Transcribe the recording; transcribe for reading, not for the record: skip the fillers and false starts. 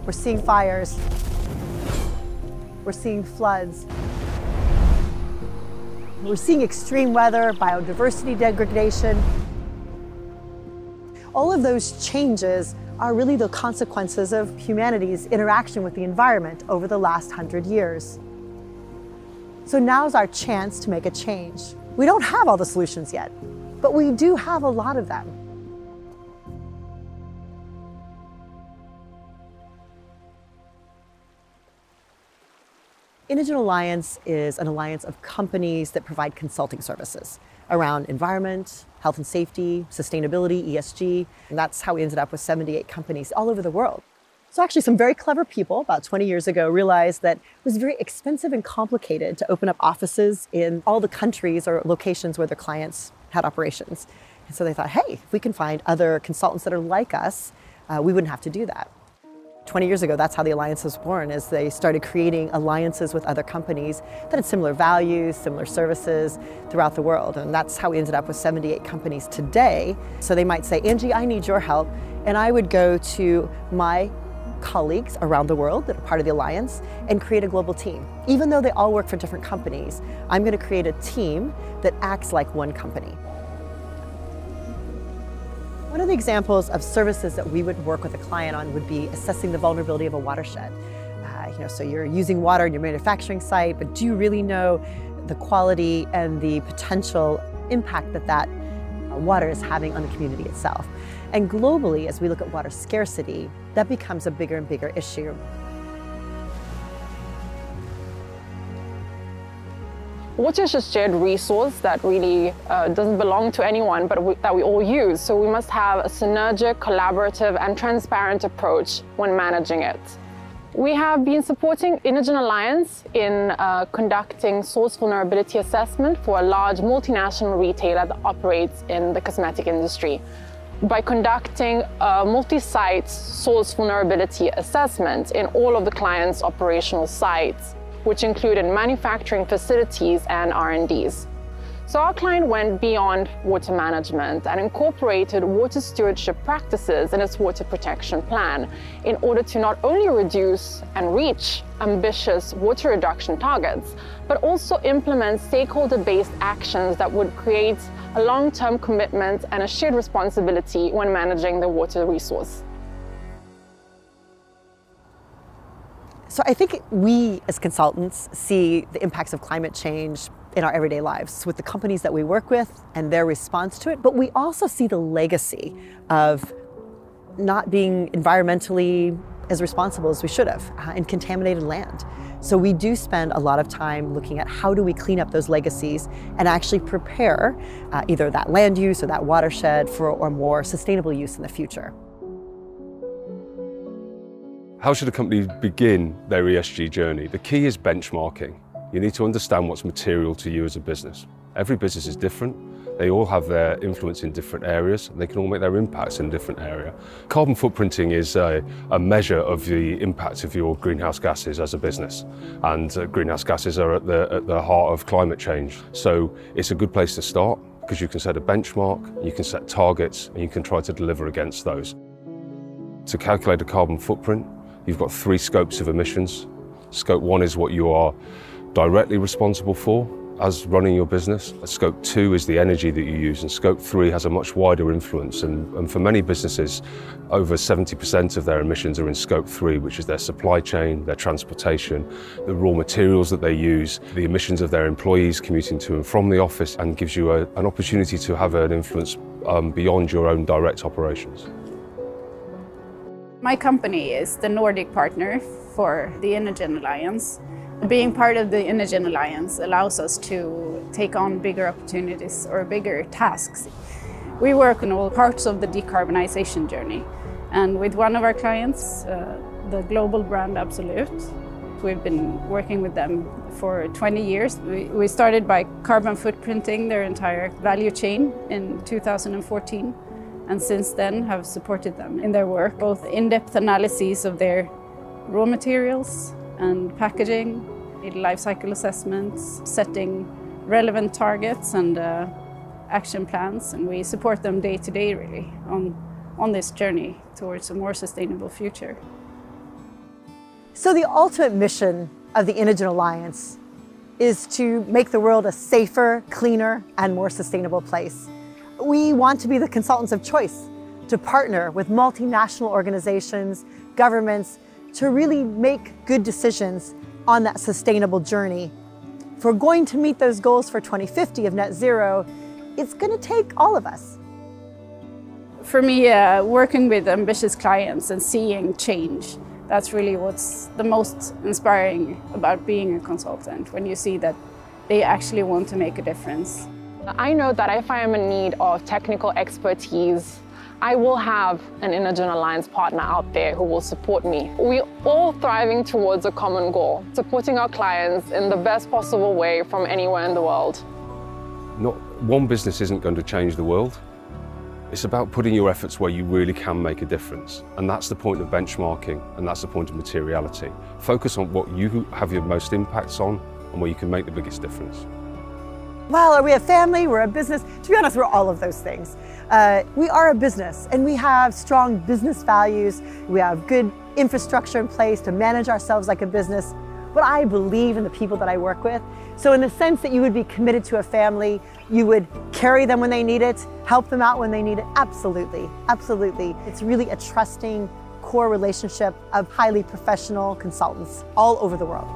We're seeing fires. We're seeing floods. We're seeing extreme weather, biodiversity degradation. All of those changes are really the consequences of humanity's interaction with the environment over the last 100 years. So now's our chance to make a change. We don't have all the solutions yet, but we do have a lot of them. Inogen Alliance is an alliance of companies that provide consulting services around environment, health and safety, sustainability, ESG, and that's how we ended up with 78 companies all over the world. So actually some very clever people about 20 years ago realized that it was very expensive and complicated to open up offices in all the countries or locations where their clients had operations. And so they thought, hey, if we can find other consultants that are like us, we wouldn't have to do that. 20 years ago, that's how the Alliance was born, as they started creating alliances with other companies that had similar values, similar services throughout the world. And that's how we ended up with 78 companies today. So they might say, Angie, I need your help. And I would go to my colleagues around the world that are part of the Alliance and create a global team. Even though they all work for different companies, I'm going to create a team that acts like one company. One of the examples of services that we would work with a client on would be assessing the vulnerability of a watershed. So you're using water in your manufacturing site, but do you really know the quality and the potential impact that that water is having on the community itself? And globally, as we look at water scarcity, that becomes a bigger and bigger issue. Water is a shared resource that really doesn't belong to anyone, but that we all use. So we must have a synergic, collaborative, and transparent approach when managing it. We have been supporting Inogen Alliance in conducting source vulnerability assessment for a large multinational retailer that operates in the cosmetic industry. By conducting a multi-site source vulnerability assessment in all of the client's operational sites, which included manufacturing facilities and R&Ds. So our client went beyond water management and incorporated water stewardship practices in its water protection plan in order to not only reduce and reach ambitious water reduction targets, but also implement stakeholder-based actions that would create a long-term commitment and a shared responsibility when managing the water resource. So I think we as consultants see the impacts of climate change in our everyday lives with the companies that we work with and their response to it, but we also see the legacy of not being environmentally as responsible as we should have in contaminated land. So we do spend a lot of time looking at how do we clean up those legacies and actually prepare either that land use or that watershed for or more sustainable use in the future. How should a company begin their ESG journey? The key is benchmarking. You need to understand what's material to you as a business. Every business is different. They all have their influence in different areas, and they can all make their impacts in a different area. Carbon footprinting is a measure of the impact of your greenhouse gases as a business. And greenhouse gases are at the heart of climate change. So it's a good place to start because you can set a benchmark, you can set targets, and you can try to deliver against those. To calculate a carbon footprint, you've got 3 scopes of emissions. Scope 1 is what you are directly responsible for as running your business. Scope 2 is the energy that you use, and Scope 3 has a much wider influence. And for many businesses, over 70% of their emissions are in Scope 3, which is their supply chain, their transportation, the raw materials that they use, the emissions of their employees commuting to and from the office, and gives you an opportunity to have an influence beyond your own direct operations. My company is the Nordic partner for the Inogen Alliance. Being part of the Inogen Alliance allows us to take on bigger opportunities or bigger tasks. We work on all parts of the decarbonization journey. And with one of our clients, the global brand Absolute, we've been working with them for 20 years. We started by carbon footprinting their entire value chain in 2014. And since then have supported them in their work, both in-depth analyses of their raw materials and packaging, life cycle assessments, setting relevant targets and action plans, and we support them day to day really on this journey towards a more sustainable future. So the ultimate mission of the Inogen Alliance is to make the world a safer, cleaner, and more sustainable place. We want to be the consultants of choice, to partner with multinational organizations, governments, to really make good decisions on that sustainable journey. If we're going to meet those goals for 2050 of net zero, it's going to take all of us. For me, working with ambitious clients and seeing change, that's really what's the most inspiring about being a consultant, when you see that they actually want to make a difference. I know that if I am in need of technical expertise, I will have an Inogen Alliance partner out there who will support me. We're all thriving towards a common goal, supporting our clients in the best possible way from anywhere in the world. Not one business isn't going to change the world. It's about putting your efforts where you really can make a difference. And that's the point of benchmarking, and that's the point of materiality. Focus on what you have your most impacts on and where you can make the biggest difference. Well, are we a family? We're a business? To be honest, we're all of those things. We are a business, and we have strong business values. We have good infrastructure in place to manage ourselves like a business. But I believe in the people that I work with. So in the sense that you would be committed to a family, you would carry them when they need it, help them out when they need it. Absolutely, absolutely. It's really a trusting core relationship of highly professional consultants all over the world.